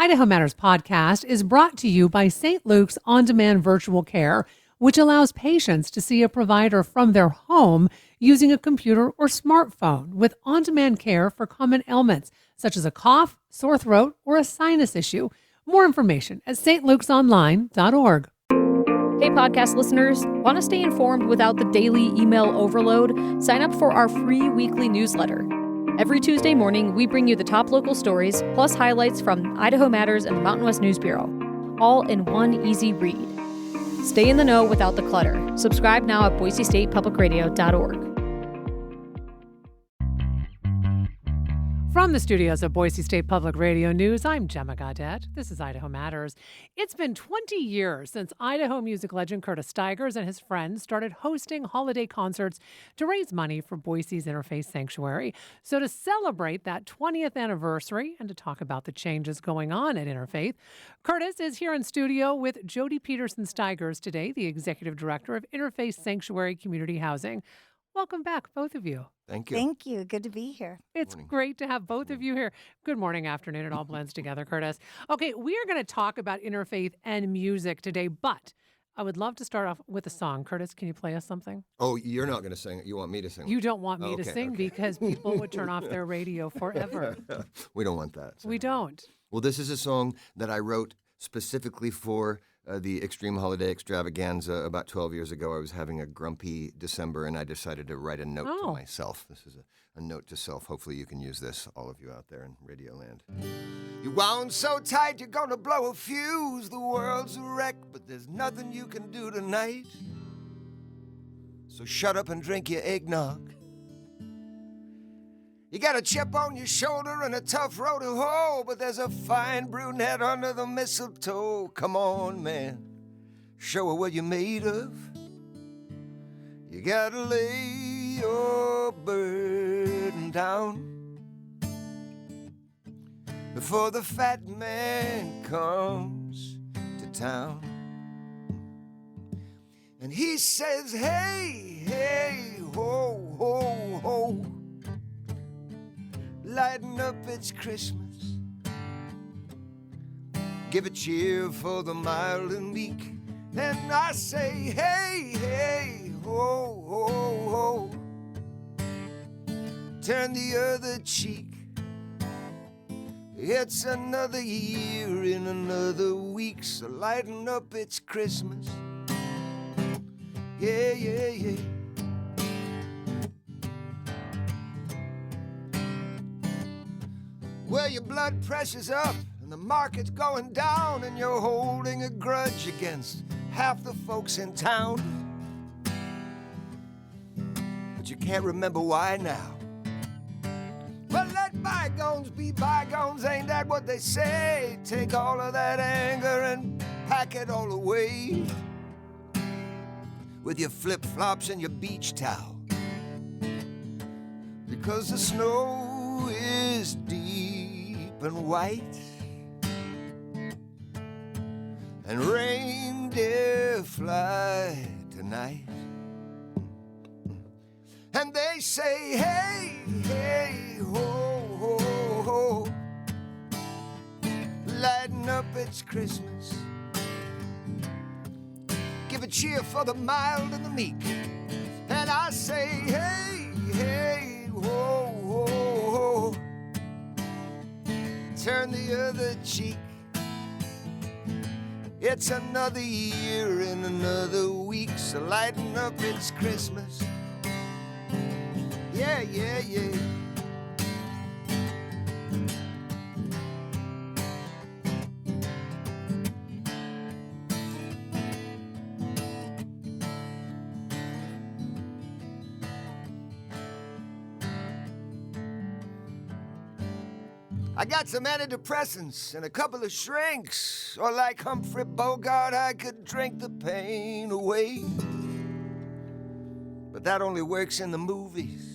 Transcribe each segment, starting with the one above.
Idaho Matters podcast is brought to you by St. Luke's On-Demand Virtual Care, which allows patients to see a provider from their home using a computer or smartphone with on-demand care for common ailments, such as a cough, sore throat, or a sinus issue. More information at stlukesonline.org. Hey, podcast listeners, want to stay informed without the daily email overload? Sign up for our free weekly newsletter. Every Tuesday morning, we bring you the top local stories, plus highlights from Idaho Matters and the Mountain West News Bureau, all in one easy read. Stay in the know without the clutter. Subscribe now at boisestatepublicradio.org. From the studios of Boise State Public Radio News, I'm Gemma Gaudette. This is Idaho Matters. It's been 20 years since Idaho music legend Curtis Stigers and his friends started hosting holiday concerts to raise money for Boise's Interfaith Sanctuary. So to celebrate that 20th anniversary and to talk about the changes going on at Interfaith, Curtis is here in studio with Jodi Peterson-Stigers today, the Executive Director of Interfaith Sanctuary Community Housing. Welcome back, both of you. Thank you. Thank you. Good to be here. It's great to have both of you here. Good morning, afternoon. It all blends together, Curtis. Okay, we are going to talk about interfaith and music today, but I would love to start off with a song. Curtis, can you play us something? Oh, you're not going to sing it. You want me to sing it? You don't want me to sing because people would turn off their radio forever. We don't want that. So. We don't. Well, this is a song that I wrote specifically for the Extreme Holiday Extravaganza about 12 years ago. I was having a grumpy December, and I decided to write a note to myself. This is a note to self. Hopefully you can use this, all of you out there in Radio Land. You wound so tight you're gonna blow a fuse. The world's a wreck, but there's nothing you can do tonight. So shut up and drink your eggnog. You got a chip on your shoulder and a tough road to hoe, but there's a fine brunette under the mistletoe. Come on, man, show her what you're made of. You gotta lay your burden down before the fat man comes to town. And he says, hey, hey, ho, ho, ho, lighten up, it's Christmas. Give a cheer for the mild and meek. And I say, hey, hey, ho, ho, ho, turn the other cheek. It's another year in another week, so lighten up, it's Christmas. Yeah, yeah, yeah. Well, your blood pressure's up and the market's going down, and you're holding a grudge against half the folks in town. But you can't remember why now. Well, let bygones be bygones, ain't that what they say? Take all of that anger and pack it all away with your flip-flops and your beach towel, because the snow is deep and white, and reindeer fly tonight. And they say, hey, hey, ho, ho, ho, lighten up, it's Christmas. Give a cheer for the mild and the meek. And I say, hey, hey, ho, ho, ho, turn the other cheek. It's another year in another week, so lighten up, it's Christmas. Yeah, yeah, yeah. I got some antidepressants and a couple of shrinks, or like Humphrey Bogart, I could drink the pain away. But that only works in the movies.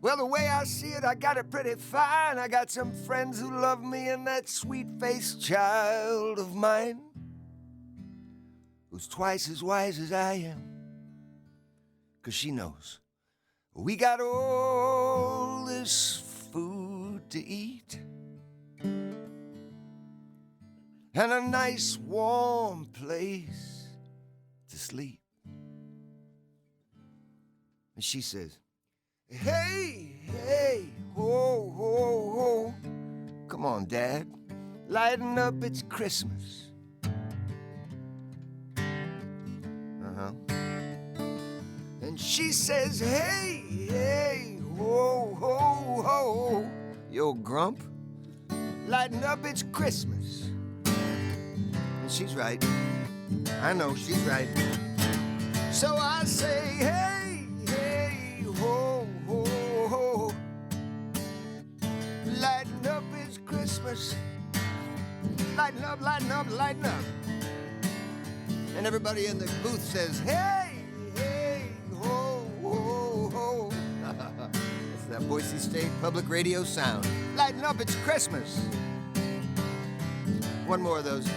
Well, the way I see it, I got it pretty fine. I got some friends who love me, and that sweet-faced child of mine, who's twice as wise as I am, 'cause she knows we got all this food to eat. and a nice warm place to sleep. And she says, hey, hey, ho, ho, ho. Come on, Dad, lighten up, it's Christmas. Uh-huh. And she says, hey, hey, ho, ho, ho. Yo, Grump, lighten up, it's Christmas. And she's right. I know she's right. So I say, hey, hey, ho, ho, ho. Lighten up, it's Christmas. Lighten up, lighten up, lighten up. And everybody in the booth says, hey, hey, ho, ho, ho. That's that Boise State Public Radio sound. Lighten up, it's Christmas. One more of those.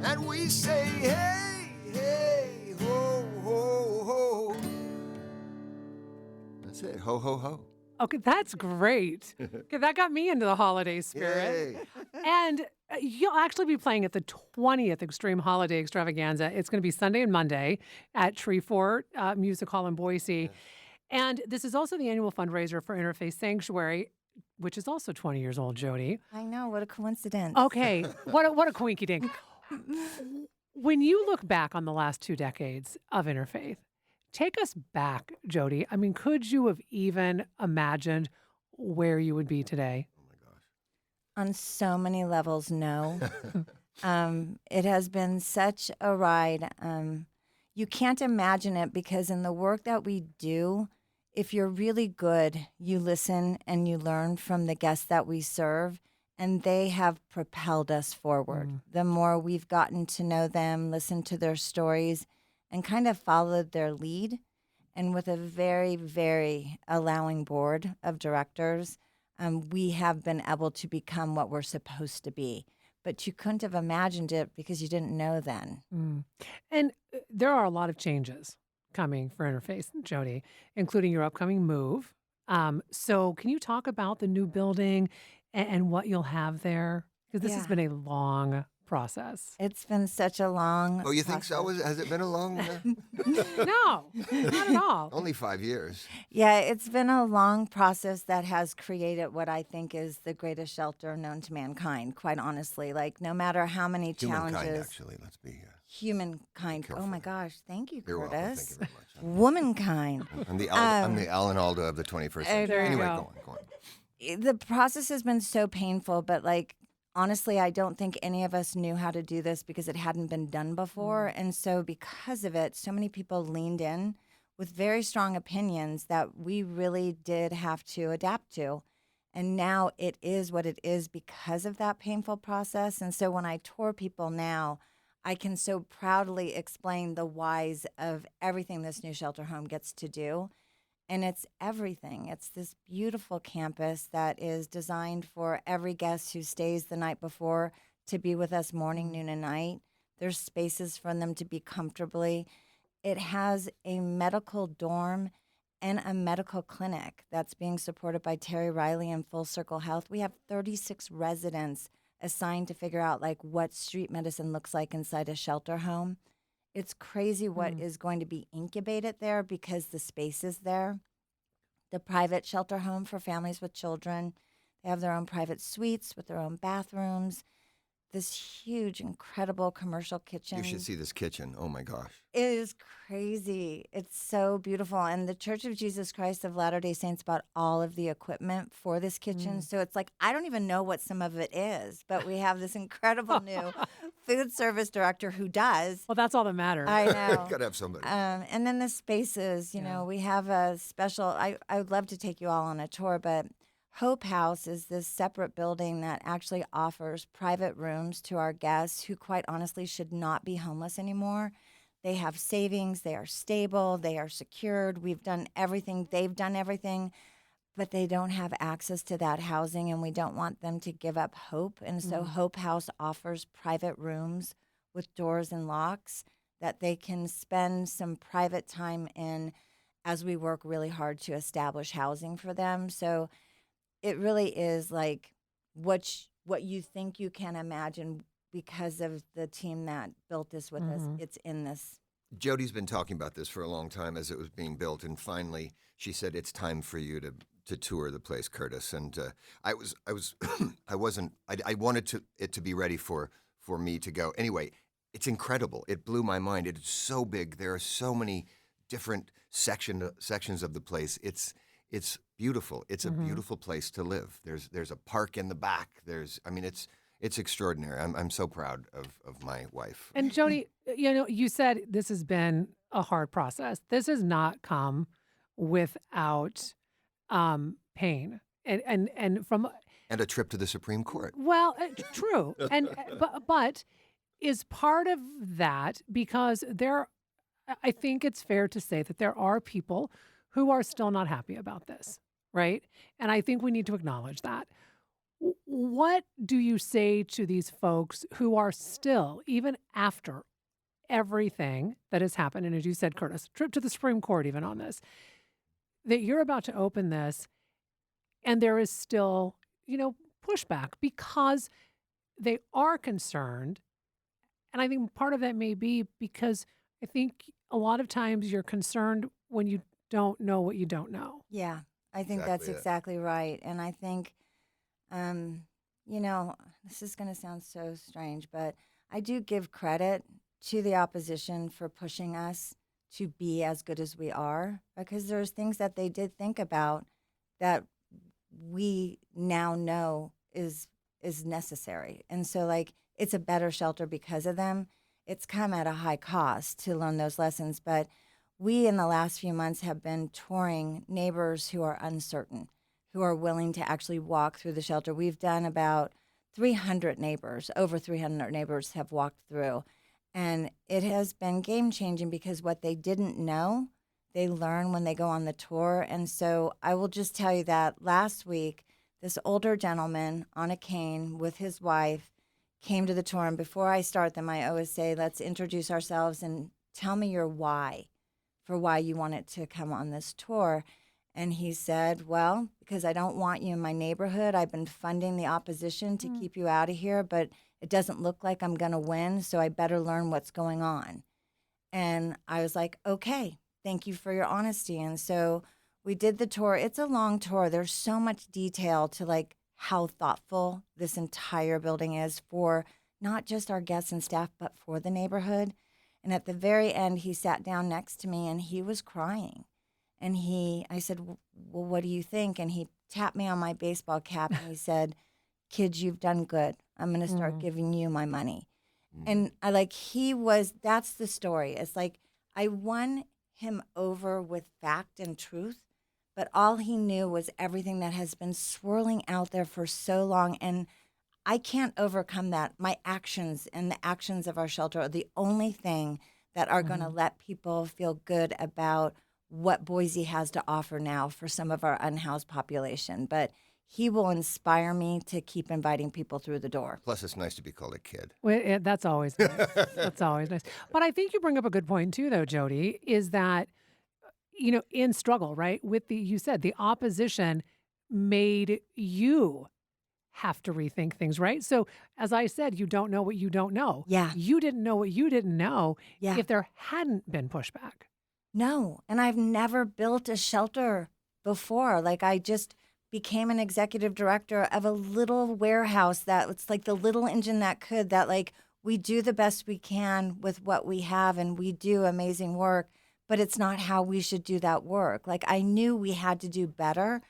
And we say, hey, hey, ho, ho, ho. That's it, ho, ho, ho. Okay, that's great. Okay, that got me into the holiday spirit. Yay. And you'll actually be playing at the 20th Extreme Holiday Extravaganza. It's going to be Sunday and Monday at Treefort Music Hall in Boise. Yes. And this is also the annual fundraiser for Interfaith Sanctuary, which is also 20 years old, Jodi. I know, what a coincidence. Okay, what a coinky dink. When you look back on the last 2 decades of Interfaith, take us back, Jodi. I mean, could you have even imagined where you would be today? Oh my gosh. On so many levels, no. It has been such a ride. You can't imagine it because in the work that we do, if you're really good, you listen and you learn from the guests that we serve, and they have propelled us forward. The more we've gotten to know them, listened to their stories, and kind of followed their lead, and with a very, very allowing board of directors, we have been able to become what we're supposed to be. But you couldn't have imagined it because you didn't know then. And there are a lot of changes coming for Interfaith, Jodi, including your upcoming move. So can you talk about the new building and what you'll have there? Because this has been a long process. It's been such a long Oh, you think process. so? Has it been a long? No, not at all. Only 5 years. Yeah, it's been a long process that has created what I think is the greatest shelter known to mankind, quite honestly. Like, no matter how many Humankind, challenges. actually. Let's be here. Humankind. Careful. Oh, my gosh. Thank you, You're welcome. Thank Curtis. you very much. Womankind. I'm the Alan Alda of the 21st century. there you Anyway, go. go on. The process has been so painful, but like, honestly, I don't think any of us knew how to do this because it hadn't been done before. And so because of it, so many people leaned in with very strong opinions that we really did have to adapt to. And now it is what it is because of that painful process. And so when I tour people now, I can so proudly explain the whys of everything this new shelter home gets to do. And it's everything. It's this beautiful campus that is designed for every guest who stays the night before to be with us morning, noon, and night. There's spaces for them to be comfortably. It has a medical dorm and a medical clinic that's being supported by Terry Riley and Full Circle Health. We have 36 residents assigned to figure out like what street medicine looks like inside a shelter home. It's crazy what is going to be incubated there because the space is there. The private shelter home for families with children, they have their own private suites with their own bathrooms. This huge, incredible commercial kitchen. You should see this kitchen. Oh, my gosh. It is crazy. It's so beautiful. And the Church of Jesus Christ of Latter-day Saints bought all of the equipment for this kitchen. So it's like, I don't even know what some of it is, but we have this incredible new food service director who does. Well, that's all that matters. I know. Got to have somebody. And then the spaces, you know, we have a special, I would love to take you all on a tour, but Hope House is this separate building that actually offers private rooms to our guests who quite honestly should not be homeless anymore. They have savings, they are stable, they are secured. We've done everything, they've done everything, but they don't have access to that housing, and we don't want them to give up hope. And so Hope House offers private rooms with doors and locks that they can spend some private time in as we work really hard to establish housing for them. So it really is like what what you think you can imagine because of the team that built this with us. It's in this. Jodi's been talking about this for a long time as it was being built, and finally she said, "It's time for you to tour the place, Curtis." And I wanted it to be ready for me to go. Anyway, it's incredible. It blew my mind. It's so big. There are so many different sections of the place. It's beautiful. It's a beautiful place to live. There's a park in the back. It's extraordinary. I'm so proud of my wife. And Jodi, you said this has been a hard process. This has not come without pain and from a trip to the Supreme Court. Well, true. And but is part of that because I think it's fair to say that there are people who are still not happy about this, right? And I think we need to acknowledge that. What do you say to these folks who are still, even after everything that has happened, and as you said, Curtis, trip to the Supreme Court even on this, that you're about to open this and there is still, pushback because they are concerned. And I think part of that may be because I think a lot of times you're concerned when you don't know what you don't know. Yeah, I think that's exactly right. And I think, this is going to sound so strange, but I do give credit to the opposition for pushing us to be as good as we are, because there's things that they did think about that we now know is necessary. And so, it's a better shelter because of them. It's come at a high cost to learn those lessons, but we in the last few months have been touring neighbors who are uncertain, who are willing to actually walk through the shelter. We've done about 300 neighbors, over 300 neighbors have walked through. And it has been game-changing because what they didn't know, they learn when they go on the tour. And so I will just tell you that last week, this older gentleman on a cane with his wife came to the tour. And before I start them, I always say, let's introduce ourselves and tell me your why for why you wanted to come on this tour. And he said, well, because I don't want you in my neighborhood. I've been funding the opposition to keep you out of here, but it doesn't look like I'm going to win, so I better learn what's going on. And I was like, okay, thank you for your honesty. And so we did the tour. It's a long tour. There's so much detail to how thoughtful this entire building is for not just our guests and staff, but for the neighborhood. And at the very end, he sat down next to me and he was crying. And I said, well, what do you think? And he tapped me on my baseball cap and he said, kids, you've done good. I'm going to start giving you my money. And that's the story. It's I won him over with fact and truth, but all he knew was everything that has been swirling out there for so long. And I can't overcome that. My actions and the actions of our shelter are the only thing that are going to let people feel good about what Boise has to offer now for some of our unhoused population. But he will inspire me to keep inviting people through the door. Plus, it's nice to be called a kid. Well, that's always nice. That's always nice. But I think you bring up a good point too, though, Jodi, is that, in struggle, right? You said the opposition made you have to rethink things, right? So as I said, you don't know what you don't know. Yeah. You didn't know what you didn't know if there hadn't been pushback. No. And I've never built a shelter before. I just became an executive director of a little warehouse that it's the little engine that could, that we do the best we can with what we have and we do amazing work, but it's not how we should do that work. I knew we had to do better,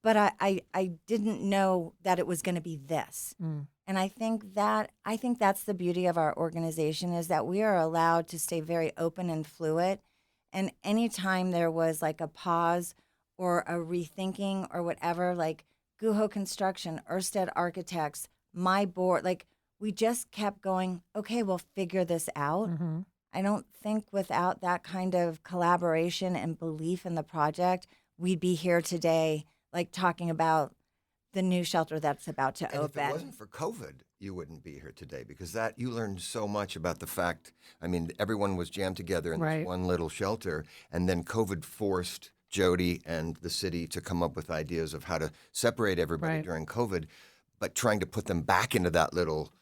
but I didn't know that it was going to be this. And I think that's the beauty of our organization, is that we are allowed to stay very open and fluid. And anytime there was a pause or a rethinking or whatever, Guho Construction, Ørsted Architects, my board, we just kept going, okay, we'll figure this out. I don't think without that kind of collaboration and belief in the project, we'd be here today, talking about the new shelter that's about to open. If it wasn't for COVID, you wouldn't be here today, because you learned so much about the fact, everyone was jammed together in this one little shelter, and then COVID forced Jodi and the city to come up with ideas of how to separate everybody during COVID. but trying to put them back into that little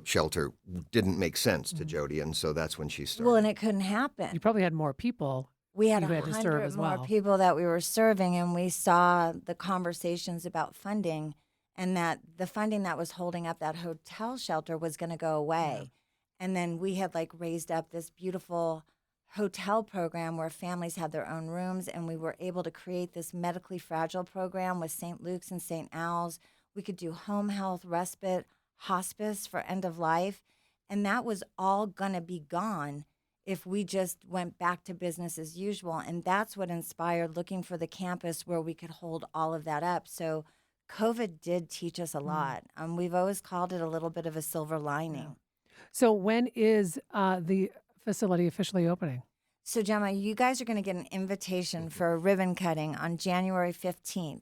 shelter didn't make sense to Jodi, and so that's when she started. Well, and it couldn't happen. You probably had more people. We had you had to serve 100 as more well. people that we were serving, and we saw the conversations about funding, and that the funding that was holding up that hotel shelter was going to go away. Yeah. And then we had raised up this beautiful hotel program where families had their own rooms, and we were able to create this medically fragile program with St. Luke's and St. Al's. We could do home health, respite, hospice for end of life, and that was all going to be gone if we just went back to business as usual. And that's what inspired looking for the campus where we could hold all of that up. So COVID did teach us a lot. We've always called it a little bit of a silver lining. So when is the facility officially opening? So Gemma, you guys are going to get an invitation for a ribbon cutting on January 15th.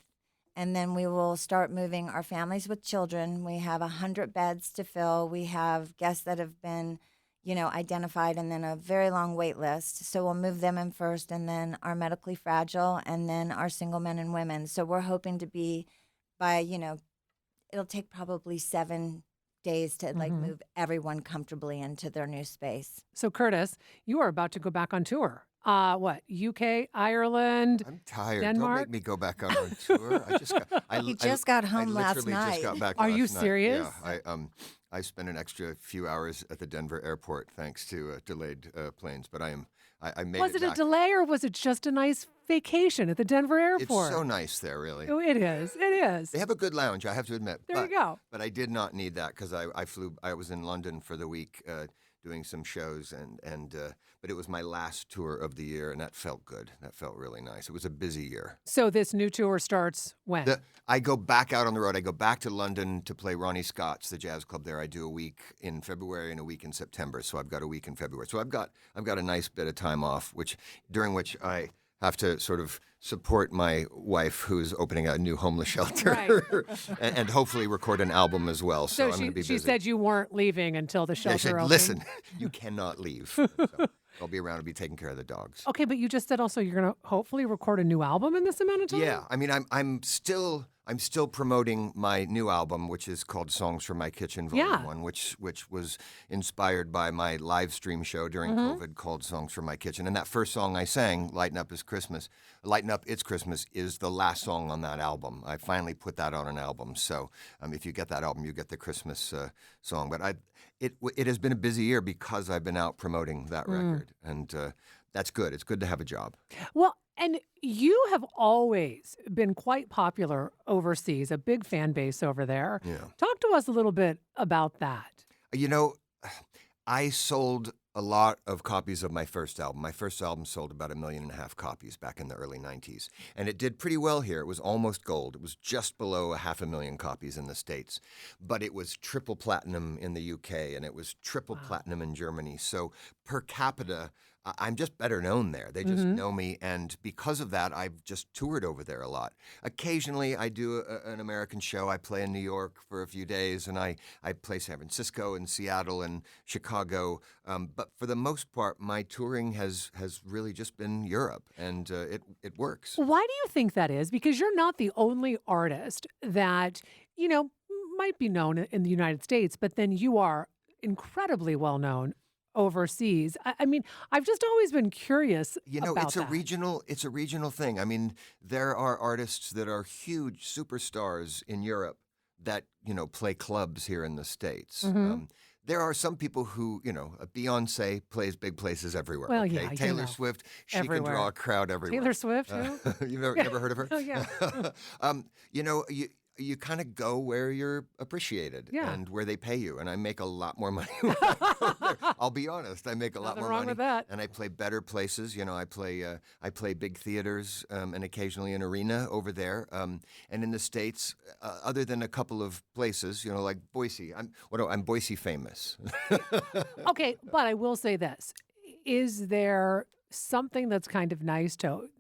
And then we will start moving our families with children. We have 100 beds to fill. We have guests that have been identified, and then a very long wait list. So we'll move them in first, and then our medically fragile, and then our single men and women. So we're hoping to be by, it'll take probably 7 days to move everyone comfortably into their new space. So Curtis, you are about to go back on tour. What? UK, Ireland, I'm tired. Denmark? Don't make me go back on a tour. He just got home last night. Just got back Are last you night. serious? Yeah, I spent an extra few hours at the Denver airport thanks to delayed planes, but I made Was it it back. a delay, or was it just a nice vacation at the Denver airport? It's so nice there, really. Oh, it is. It is. They have a good lounge, I have to admit. There you go. But I did not need that because I was in London for the week doing some shows, but it was my last tour of the year, and that felt good. That felt really nice. It was a busy year. So this new tour starts when? I go back out on the road. I go back to London to play Ronnie Scott's, the jazz club there. I do a week in February and a week in September. So I've got a week in February. So I've got a nice bit of time off, during which I have to sort of support my wife, who's opening a new homeless shelter, Right. and hopefully record an album as well. So I'm going to be busy. She said you weren't leaving until the shelter She said, opened. listen, you cannot leave. So I'll be around to be taking care of the dogs. Okay, but you just said also you're going to hopefully record a new album in this amount of time? Yeah, I mean, I'm still promoting my new album, which is called Songs from My Kitchen Volume 1, which was inspired by my live stream show during COVID called Songs from My Kitchen. And that first song I sang, Lighten Up It's Christmas, is the last song on that album. I finally put that on an album. So if you get that album, you get the Christmas song. But it has been a busy year because I've been out promoting that record. And that's good. It's good to have a job. Well, and you have always been quite popular overseas, a big fan base over there. Yeah. Talk to us a little bit about that. I sold a lot of copies of my first album. My first album sold about 1.5 million copies back in the early 90s. And it did pretty well here. It was almost gold. It was just below 500,000 copies in the States. But it was triple platinum in the UK, and it was triple platinum in Germany. So per capita, I'm just better known there. They just know me, and because of that, I've just toured over there a lot. Occasionally, I do an American show. I play in New York for a few days, and I play San Francisco and Seattle and Chicago. But for the most part, my touring has really just been Europe, and it works. Why do you think that is? Because you're not the only artist that, might be known in the United States, but then you are incredibly well known overseas. I mean, I've just always been curious about it's a regional thing. I mean, there are artists that are huge superstars in Europe that, play clubs here in the States. There are some people who, Beyonce plays big places everywhere. Well, okay? yeah, Taylor Swift, she can draw a crowd everywhere. Taylor Swift, who? You've never heard of her? Oh, yeah. You kind of go where you're appreciated and where they pay you. And I make a lot more money. I'll be honest. I make a lot more wrong money. with that. And I play better places. I play big theaters and occasionally an arena over there. And in the States, other than a couple of places, like Boise, I'm Boise famous. Okay, but I will say this. Is there something that's kind of nice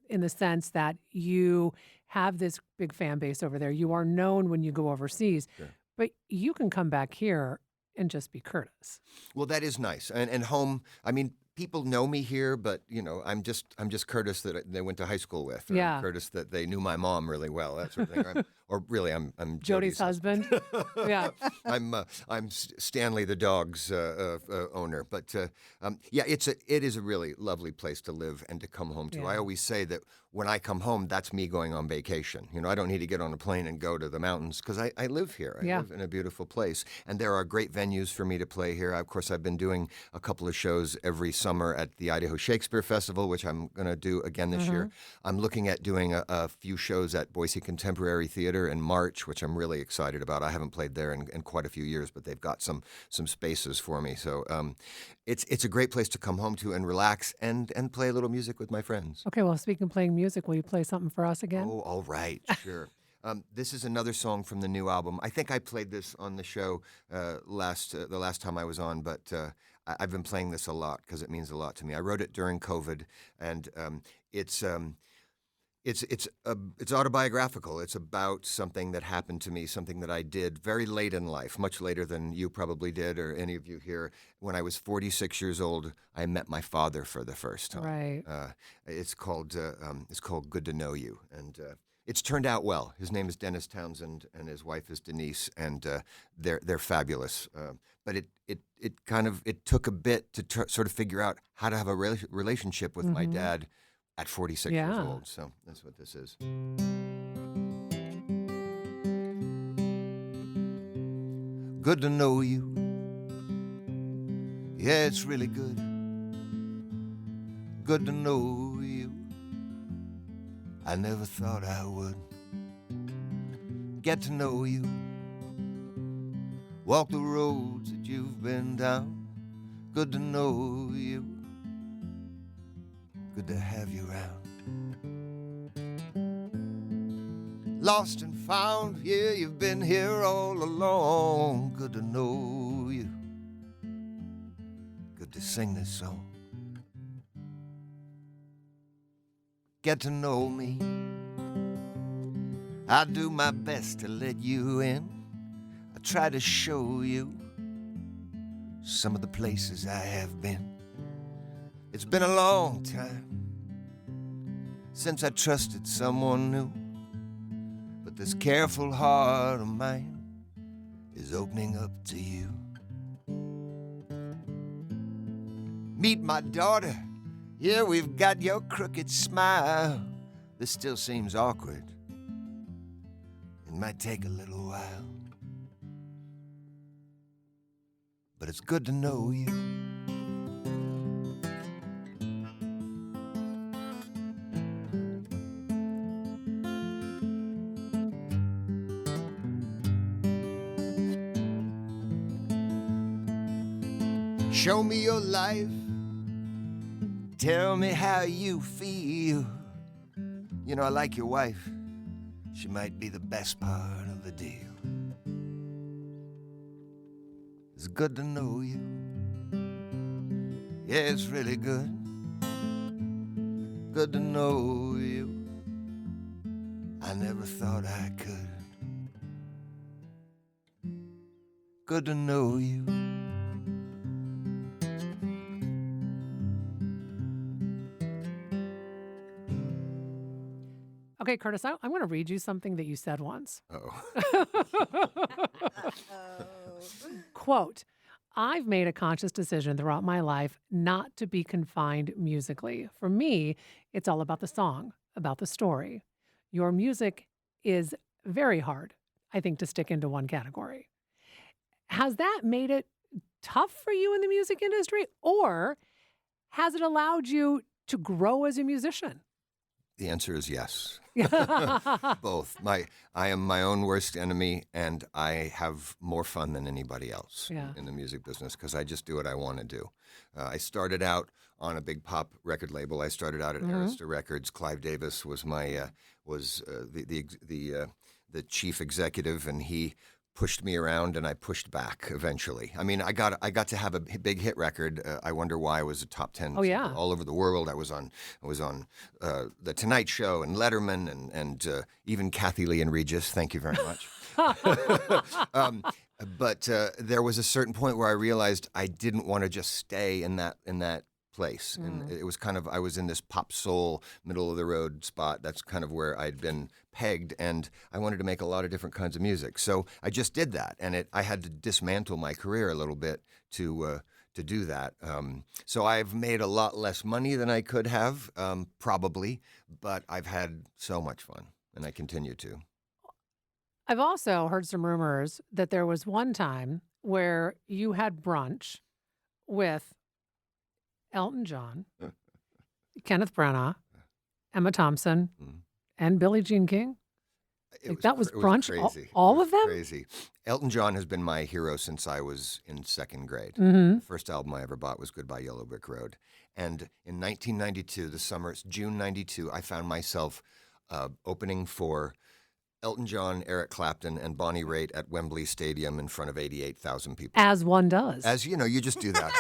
in the sense that you have this big fan base over there? You are known when you go overseas, but you can come back here and just be Curtis. Well, that is nice. And home, I mean, people know me here, but I'm just Curtis that they went to high school with, or Curtis that they knew my mom really well, that sort of thing. or really, I'm Jodi's husband. Yeah. I'm Stanley the dog's owner, but yeah, it is a really lovely place to live and to come home to. Yeah. I always say that when I come home, that's me going on vacation. I don't need to get on a plane and go to the mountains because I live here. I live in a beautiful place, and there are great venues for me to play here. Of course, I've been doing a couple of shows every summer at the Idaho Shakespeare Festival, which I'm going to do again this year. I'm looking at doing a few shows at Boise Contemporary Theater in March, which I'm really excited about. I haven't played there in quite a few years, but they've got some spaces for me. So it's a great place to come home to and relax and play a little music with my friends. Okay, well, speaking of playing music, will you play something for us again? Oh, all right, sure. This is another song from the new album. I think I played this on the show the last time I was on, but I've been playing this a lot because it means a lot to me. I wrote it during COVID, and it's autobiographical. It's about something that happened to me, something that I did very late in life, much later than you probably did or any of you here. When I was 46 years old, I met my father for the first time. Right. It's called Good to Know You, and it's turned out well. His name is Dennis Townsend, and his wife is Denise, and they're fabulous. But it took a bit to sort of figure out how to have a relationship with my dad at 46 years old. So that's what this is. Good to know you. Yeah, it's really good. Good to know you. I never thought I would get to know you. Walk the roads that you've been down. Good to know you. Good to have you around. Lost and found, yeah, you've been here all along. Good to know you. Good to sing this song. Get to know me. I do my best to let you in. I try to show you some of the places I have been. It's been a long time since I trusted someone new, but this careful heart of mine is opening up to you. Meet my daughter. Yeah, we've got your crooked smile. This still seems awkward. It might take a little while, but it's good to know you. Show me your life. Tell me how you feel. You know, I like your wife. She might be the best part of the deal. It's good to know you. Yeah, it's really good. Good to know you. I never thought I could. Good to know you. Okay, Curtis, I'm going to read you something that you said once. Quote, I've made a conscious decision throughout my life not to be confined musically. For me, it's all about the song, about the story. Your music is very hard, I think, to stick into one category. Has that made it tough for you in the music industry, or has it allowed you to grow as a musician? The answer is yes. Both. I am my own worst enemy, and I have more fun than anybody else in the music business because I just do what I want to do. I started out on a big pop record label. I started out at Arista Records. Clive Davis was my the chief executive, and he pushed me around, and I pushed back eventually. I mean, I got to have a big hit record. I Wonder Why was a top 10 all over the world. I was on The Tonight Show and Letterman and even Kathy Lee and Regis. Thank you very much. But there was a certain point where I realized I didn't want to just stay in that place. And it was kind of, I was in this pop soul, middle of the road spot. That's kind of where I'd been pegged, and I wanted to make a lot of different kinds of music. So I just did that, and I had to dismantle my career a little bit to do that. So I've made a lot less money than I could have, probably, but I've had so much fun, and I continue to. I've also heard some rumors that there was one time where you had brunch with Elton John, Kenneth Branagh, Emma Thompson, and Billie Jean King. That was brunch? Crazy. All of them? Crazy. Elton John has been my hero since I was in second grade. Mm-hmm. The first album I ever bought was Goodbye Yellow Brick Road. And in 1992, the summer, it's June 92, I found myself opening for Elton John, Eric Clapton, and Bonnie Raitt at Wembley Stadium in front of 88,000 people. As one does. As you know, you just do that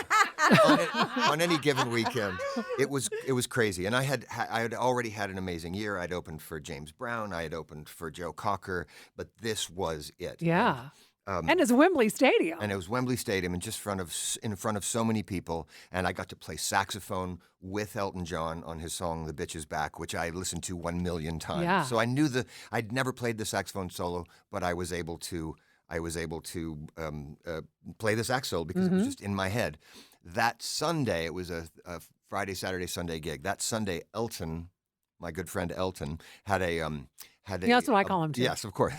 on any given weekend. It was crazy, and I had already had an amazing year. I'd opened for James Brown, I had opened for Joe Cocker, but this was it. Yeah. And it's Wembley Stadium. And it was Wembley Stadium, and in front of so many people. And I got to play saxophone with Elton John on his song "The Bitch Is Back," which I listened to 1 million times. Yeah. So I knew I'd never played the saxophone solo, but I was able to play the sax solo because it was just in my head. That Sunday, it was a Friday, Saturday, Sunday gig. That Sunday, Elton, my good friend Elton, had a Yeah, that's what I call him too. Yes, of course.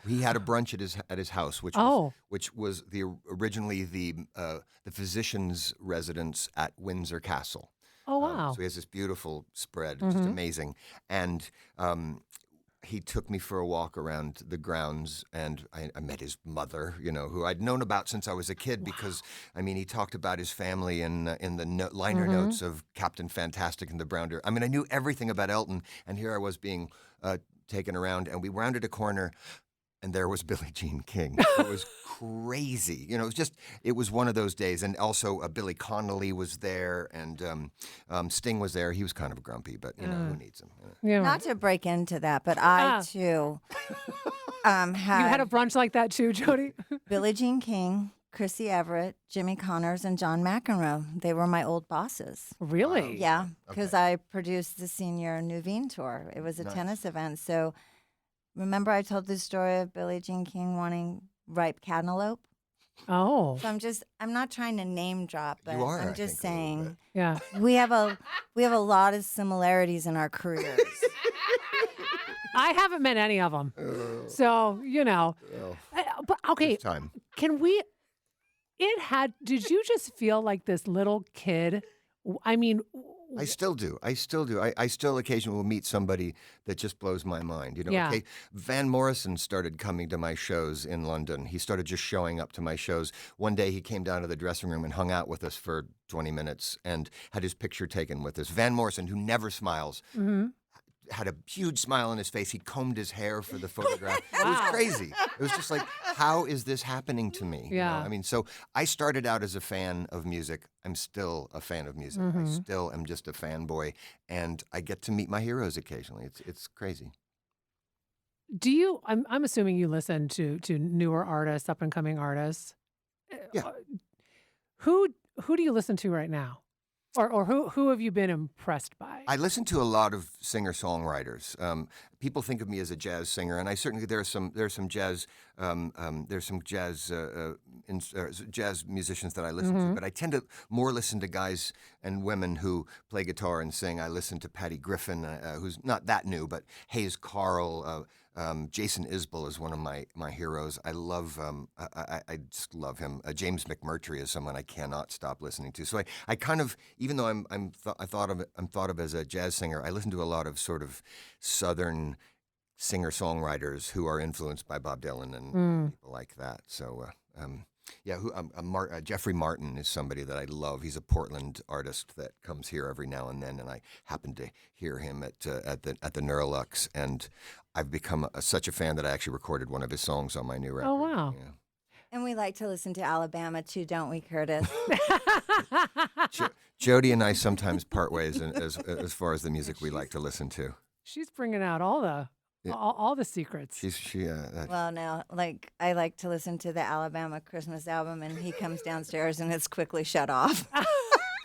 He had a brunch at his house, which was originally the physician's residence at Windsor Castle. Oh wow! So he has this beautiful spread, just amazing. And he took me for a walk around the grounds, and I met his mother, who I'd known about since I was a kid because, he talked about his family in the liner notes of Captain Fantastic and the Brown Deer. I knew everything about Elton, and here I was being taken around, and we rounded a corner, and there was Billie Jean King. It was crazy. It was one of those days. And also Billy Connolly was there, and Sting was there. He was kind of grumpy, but, who needs him? Yeah. Not to break into that, but I, too, You had a brunch like that, too, Jodi? Billie Jean King, Chrissy Everett, Jimmy Connors, and John McEnroe. They were my old bosses. Really? Yeah, because I produced the senior Nuveen tour. It was a tennis event. So remember I told the story of Billie Jean King wanting ripe cantaloupe? Oh. So I'm not trying to name drop, but You are, I'm just saying Yeah. we have a lot of similarities in our careers. I haven't met any of them. So, But, okay, It's time. can we... Did you just feel like this little kid? I still do. I still occasionally will meet somebody that just blows my mind. Yeah. Okay, Van Morrison started coming to my shows in London. He started just showing up to my shows. One day he came down to the dressing room and hung out with us for 20 minutes and had his picture taken with us. Van Morrison, who never smiles, had a huge smile on his face. He combed his hair for the photograph. It was crazy. It was just like, how is this happening to me? Yeah. So I started out as a fan of music. I'm still a fan of music. I still am just a fanboy, and I get to meet my heroes occasionally. It's crazy. Do you? I'm assuming you listen to newer artists, up and coming artists. Yeah. Who do you listen to right now? Or who have you been impressed by? I listen to a lot of singer-songwriters. People think of me as a jazz singer, and I certainly there's some jazz jazz musicians that I listen to. But I tend to more listen to guys and women who play guitar and sing. I listen to Patty Griffin, who's not that new, but Hayes Carl. Jason Isbell is one of my heroes. I love I just love him. James McMurtry is someone I cannot stop listening to. So I kind of, even though I'm thought of as a jazz singer, I listen to a lot of sort of Southern singer-songwriters who are influenced by Bob Dylan and people like that. So Jeffrey Martin is somebody that I love. He's a Portland artist that comes here every now and then, and I happen to hear him at the Neurolux, and I've become such a fan that I actually recorded one of his songs on my new record. Oh, wow. Yeah. And we like to listen to Alabama too, don't we, Curtis? Jodi and I sometimes part ways as far as the music we like to listen to. She's bringing out all the secrets. Well, no, I like to listen to the Alabama Christmas album, and he comes downstairs and it's quickly shut off.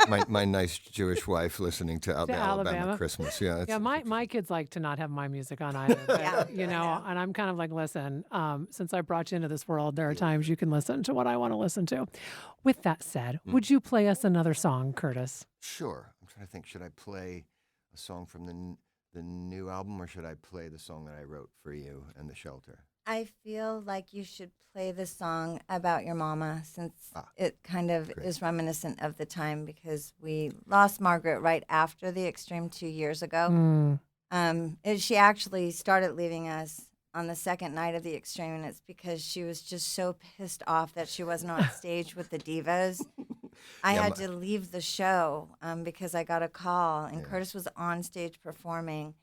my nice Jewish wife listening to Alabama Christmas. Yeah, Yeah, my kids like to not have my music on either. But, Yeah, you I know, know. and I'm kind of like, listen, since I brought you into this world, there are times you can listen to what I want to listen to. With that said, would you play us another song, Curtis? Sure. I'm trying to think. Should I play a song from the new album, or should I play the song that I wrote for you and the Shelter? I feel like you should play the song about your mama, since it kind of Great. is reminiscent of the time, because we lost Margaret right after the Extreme 2 years ago. She actually started leaving us on the second night of the Extreme, and it's because she was just so pissed off that she wasn't on stage with the divas. I had to leave the show because I got a call, and Curtis was on stage performing.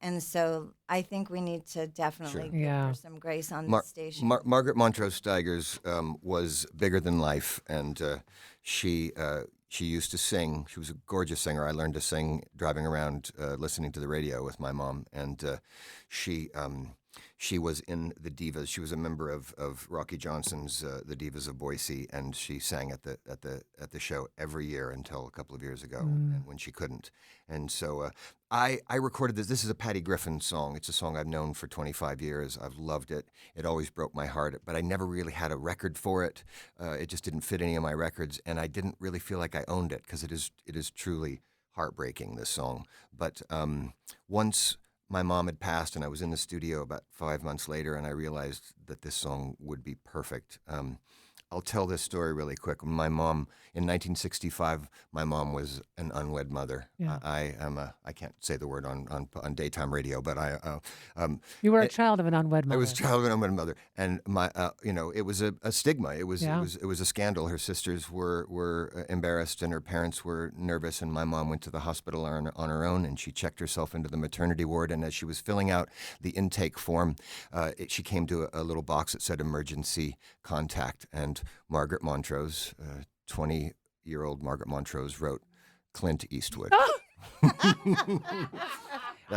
And so I think we need to definitely give her some grace on the station. Margaret Montrose-Stigers was bigger than life, and she used to sing. She was a gorgeous singer. I learned to sing driving around, listening to the radio with my mom, and she was in the Divas. She was a member of Rocky Johnson's The Divas of Boise, and she sang at the show every year until a couple of years ago, and when she couldn't. And so I recorded this. This is a Patty Griffin song. It's a song I've known for 25 years. I've loved it. It always broke my heart, but I never really had a record for it. It just didn't fit any of my records, and I didn't really feel like I owned it, because it is truly heartbreaking, this song. But once my mom had passed, and I was in the studio about 5 months later, and I realized that this song would be perfect. I'll tell this story really quick. My mom, in 1965, my mom was an unwed mother. Yeah. I can't say the word on daytime radio, but You were a child of an unwed mother. I was a child of an unwed mother, and my it was a stigma. It was a scandal. Her sisters were embarrassed, and her parents were nervous. And my mom went to the hospital on her own, and she checked herself into the maternity ward. And as she was filling out the intake form, she came to a little box that said emergency contact, and Margaret Montrose, 20-year-old Margaret Montrose, wrote Clint Eastwood.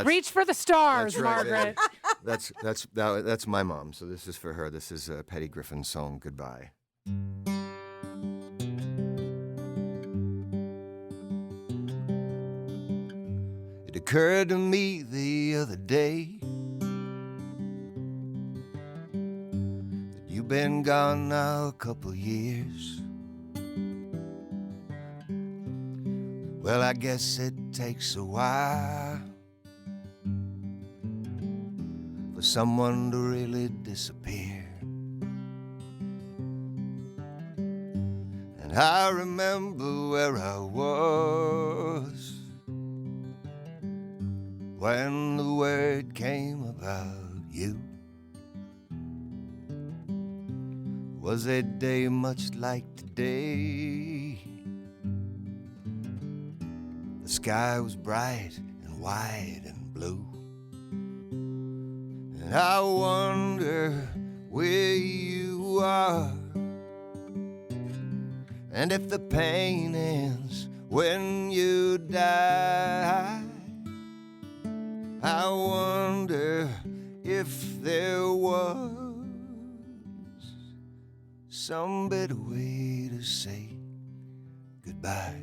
Reach for the stars, that's right, Margaret. That's my mom. So this is for her. This is Patty Griffin's song, Goodbye. It occurred to me the other day that you've been gone now a couple years. Well, I guess it takes a while for someone to really disappear. And I remember where I was when the word came about you. Was a day much like today? The sky was bright and wide and blue, and I wonder where you are, and if the pain ends when you die. I wonder if there was some better way to say goodbye.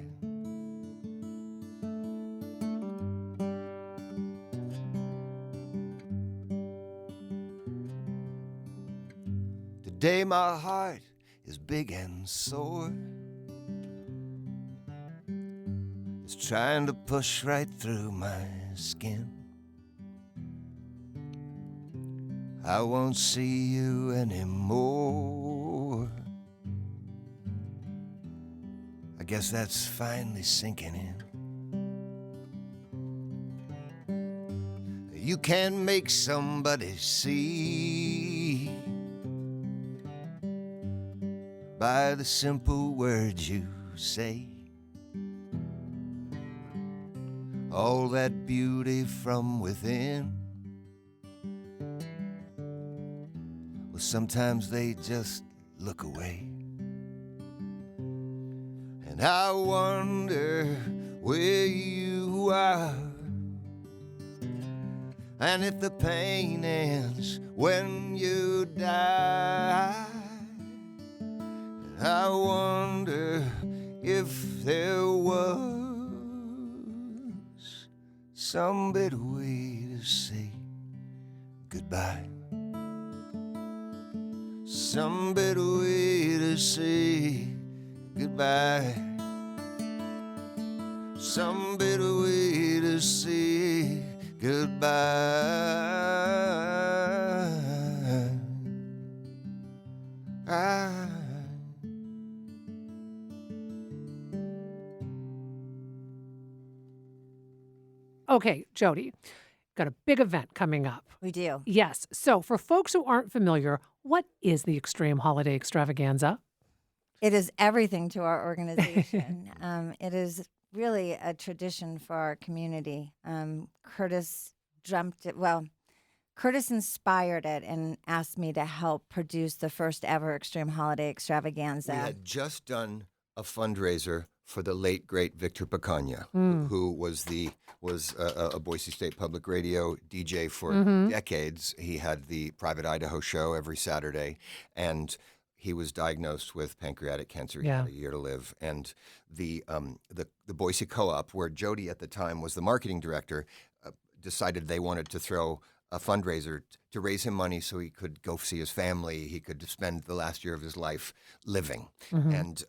Today my heart is big and sore. It's trying to push right through my skin. I won't see you anymore. I guess that's finally sinking in. You can make somebody see by the simple words you say. All that beauty from within. Well, sometimes they just look away. And I wonder where you are, and if the pain ends when you die. I wonder if there was some better way to say goodbye. Some better way to say goodbye. Some better way to say goodbye. Okay, Jodi, got a big event coming up. We do. Yes. So for folks who aren't familiar, what is the Extreme Holiday Extravaganza? It is everything to our organization. It is really a tradition for our community. Curtis inspired it and asked me to help produce the first ever Extreme Holiday Extravaganza. We had just done a fundraiser for the late great Victor Picaña, who was a Boise State Public Radio DJ for decades. He had the Private Idaho show every Saturday, and he was diagnosed with pancreatic cancer. He had a year to live, and the Boise Co-op, where Jodi at the time was the marketing director, decided they wanted to throw a fundraiser to raise him money so he could go see his family. He could spend the last year of his life living. And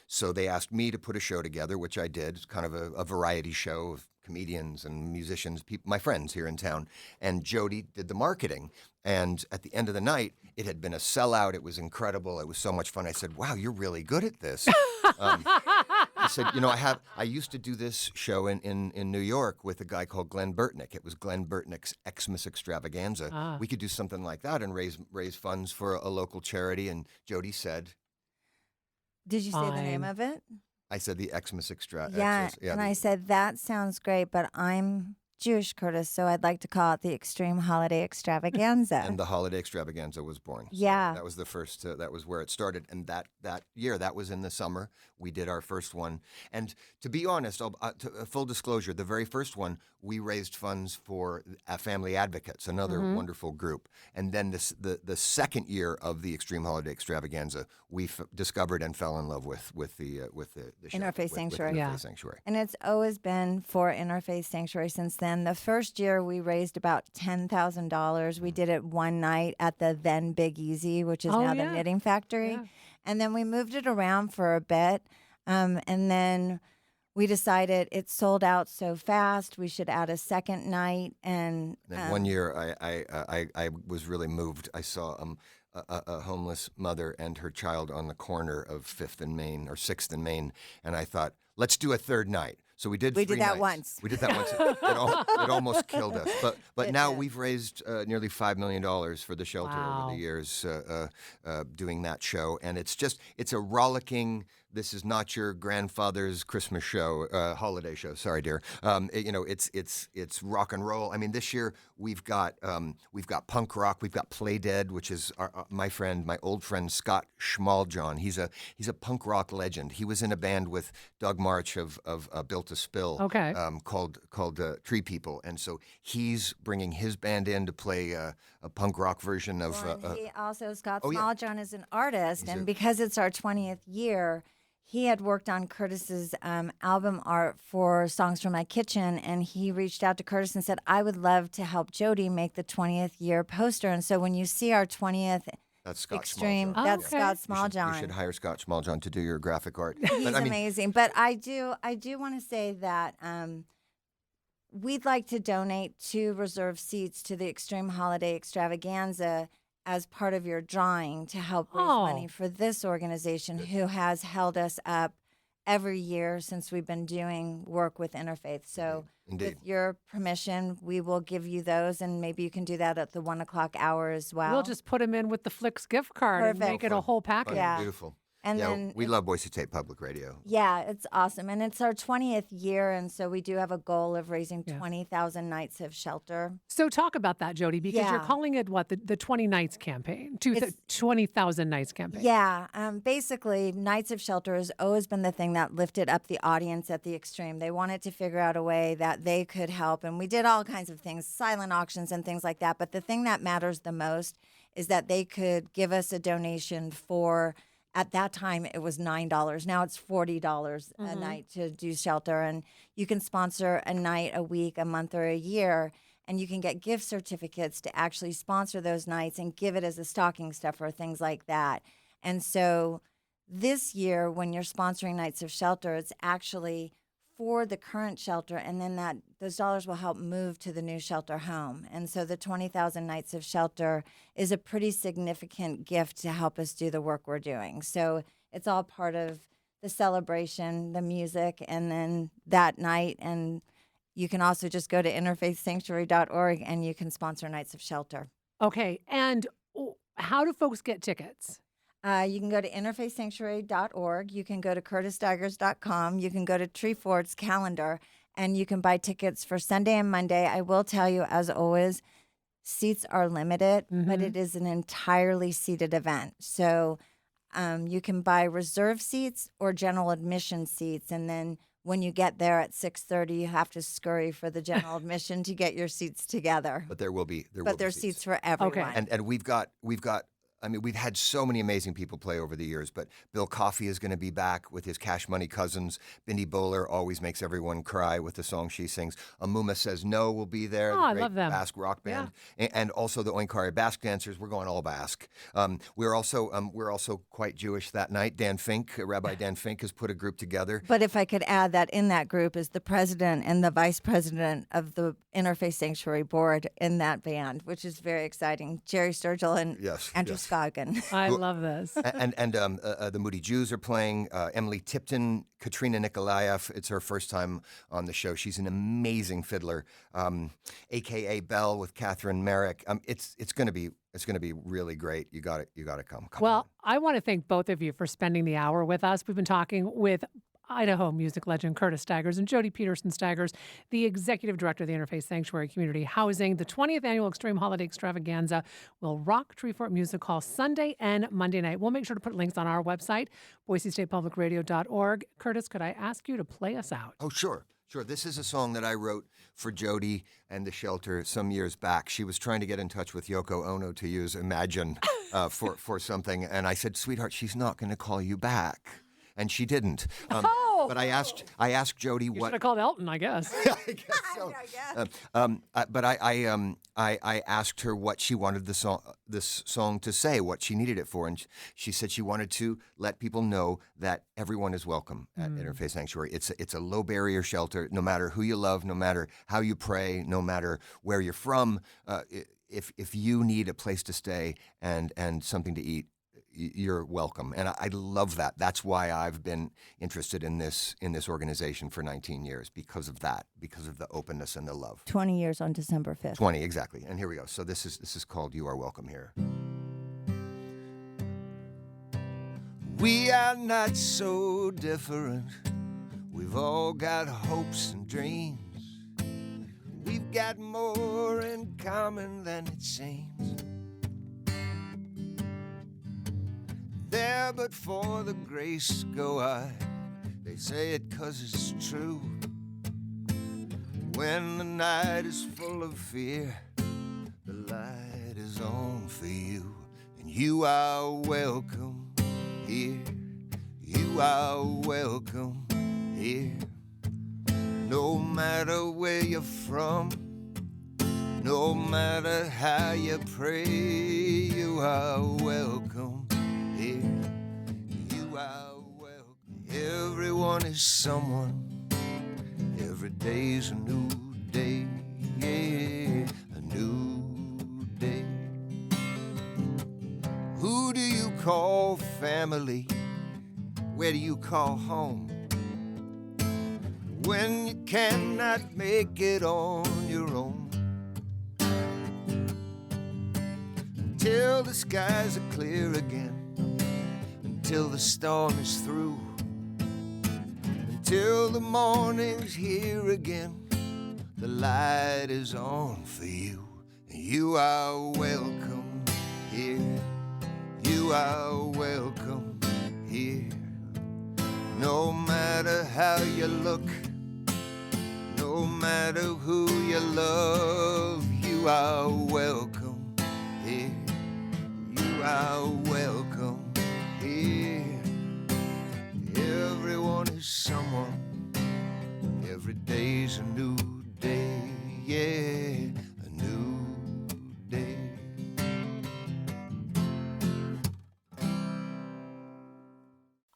so they asked me to put a show together, which I did, kind of a variety show of comedians and musicians, my friends here in town. And Jodi did the marketing. And at the end of the night, it had been a sellout. It was incredible. It was so much fun. I said, wow, you're really good at this. I said, I used to do this show in New York with a guy called Glenn Burtnick. It was Glenn Burtnick's Xmas Extravaganza. We could do something like that and raise funds for a local charity. And Jodi said, did you say the name of it? I said the Xmas Yeah, and I said, that sounds great, but I'm Jewish, Curtis, so I'd like to call it the Extreme Holiday Extravaganza. And the Holiday Extravaganza was born. Yeah. So that was the first, that was where it started. And that year, that was in the summer, we did our first one. And to be honest, full disclosure, the very first one, we raised funds for Family Advocates, another wonderful group. And then the second year of the Extreme Holiday Extravaganza, we discovered and fell in love with the show, Interfaith Sanctuary. With Interfaith Sanctuary. And it's always been for Interfaith Sanctuary since then. The first year we raised about $10,000. We did it one night at the then Big Easy, which is now the Knitting Factory. Yeah. And then we moved it around for a bit. And then we decided it sold out so fast, we should add a second night. And then one year I was really moved. I saw a homeless mother and her child on the corner of 5th and Main or 6th and Main. And I thought, let's do a third night. So we did three did that nights. once. We did that once. It almost killed us. But now we've raised nearly $5 million for the shelter over the years doing that show. And it's a rollicking, this is not your grandfather's Christmas show, holiday show. Sorry, dear. It's rock and roll. I mean, this year we've got punk rock. We've got Play Dead, which is my old friend Scott Schmaljohn. He's a punk rock legend. He was in a band with Doug March of Built to Spill, called Tree People, and so he's bringing his band in to play a punk rock version of. He also Scott Smalljohn is an artist, and because it's our 20th year, he had worked on Curtis's album art for Songs from My Kitchen, and he reached out to Curtis and said, "I would love to help Jodi make the 20th year poster." And so when you see our 20th. That's Scott Extreme. Smalljohn. That's Scott Smalljohn. You should hire Scott Smalljohn to do your graphic art. He's amazing. But I do want to say that we'd like to donate 2 reserved seats to the Extreme Holiday Extravaganza as part of your drawing to help raise money for this organization who has held us up every year since we've been doing work with Interfaith. So with your permission, we will give you those, and maybe you can do that at the 1 o'clock hour as well. We'll just put them in with the Flicks gift card and make it a whole package. Yeah. Beautiful. And then we love Boise State Public Radio. Yeah, it's awesome. And it's our 20th year, and so we do have a goal of raising 20,000 nights of shelter. So talk about that, Jodi, because you're calling it what? The 20 Nights campaign, 20,000 Nights campaign. Yeah, basically, Nights of Shelter has always been the thing that lifted up the audience at the Extreme. They wanted to figure out a way that they could help, and we did all kinds of things, silent auctions and things like that. But the thing that matters the most is that they could give us a donation for At that time, it was $9. Now it's $40 a night to do shelter. And you can sponsor a night, a week, a month, or a year. And you can get gift certificates to actually sponsor those nights and give it as a stocking stuffer, things like that. And so this year, when you're sponsoring Nights of Shelter, it's actually for the current shelter, and then those dollars will help move to the new shelter home. And so the 20,000 Nights of Shelter is a pretty significant gift to help us do the work we're doing. So it's all part of the celebration, the music, and then that night. And you can also just go to interfaithsanctuary.org and you can sponsor Nights of Shelter. Okay. And how do folks get tickets? You can go to interfaithsanctuary.org. You can go to curtisstigers.com. You can go to Treeford's calendar, and you can buy tickets for Sunday and Monday. I will tell you, as always, seats are limited, but it is an entirely seated event. So you can buy reserve seats or general admission seats, and then when you get there at 6:30, you have to scurry for the general admission to get your seats together. But there will be there's seats for everyone. Okay. And we've got. I mean, we've had so many amazing people play over the years, but Bill Coffey is going to be back with his Cash Money Cousins. Bindi Bowler always makes everyone cry with the song she sings. Amuma Says No will be there. Oh, the I great love them. Basque rock band. And also the Oinkari Basque dancers. We're going all Basque. We're also quite Jewish that night. Rabbi Dan Fink has put a group together. But if I could add that in that group is the president and the vice president of the Interfaith Sanctuary board in that band, which is very exciting. Jerry Sturgill and Andrew Scoggin. I love this. And the Moody Jews are playing. Emily Tipton, Katrina Nikolaev. It's her first time on the show. She's an amazing fiddler. AKA Belle with Catherine Merrick. It's going to be really great. You got to come. Come on. I want to thank both of you for spending the hour with us. We've been talking with Idaho music legend Curtis Stigers and Jodi Peterson-Stigers, the executive director of the Interfaith Sanctuary Community Housing. The 20th annual Extreme Holiday Extravaganza will rock Treefort Music Hall Sunday and Monday night. We'll make sure to put links on our website, boisestatepublicradio.org. Curtis, could I ask you to play us out? Oh, sure. This is a song that I wrote for Jodi and the shelter some years back. She was trying to get in touch with Yoko Ono to use Imagine for something. And I said, sweetheart, she's not going to call you back. And she didn't. But I asked Jodi what. You should have called Elton, I guess. I guess so. But I asked her what she wanted this song to say, what she needed it for, and she said she wanted to let people know that everyone is welcome at Interfaith Sanctuary. It's a low barrier shelter. No matter who you love, no matter how you pray, no matter where you're from, if you need a place to stay and something to eat, you're welcome. And I love that. That's why I've been interested in this organization for 19 years, because of that, because of the openness and the love. 20 years on December 5th. 20, exactly. And here we go. So this is called You Are Welcome Here. We are not so different. We've all got hopes and dreams. We've got more in common than it seems. There but for the grace go I. They say it 'cause it's true. When the night is full of fear, the light is on for you. And you are welcome here. You are welcome here. No matter where you're from, no matter how you pray, you are welcome here. You are welcome. Everyone is someone. Every day's a new day. Yeah, a new day. Who do you call family? Where do you call home? When you cannot make it on your own. Until the skies are clear again. Until the storm is through. Until the morning's here again. The light is on for you. And you are welcome here. You are welcome here. No matter how you look, no matter who you love, you are welcome here. You are welcome here. someone. Every day's a new day, yeah, a new day.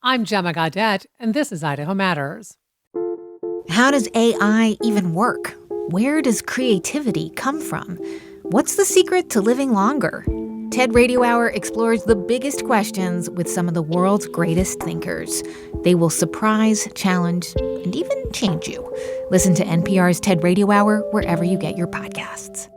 I'm Gemma Gaudette, and this is Idaho Matters. How does AI even work? Where does creativity come from? What's the secret to living longer? TED Radio Hour explores the biggest questions with some of the world's greatest thinkers. They will surprise, challenge, and even change you. Listen to NPR's TED Radio Hour wherever you get your podcasts.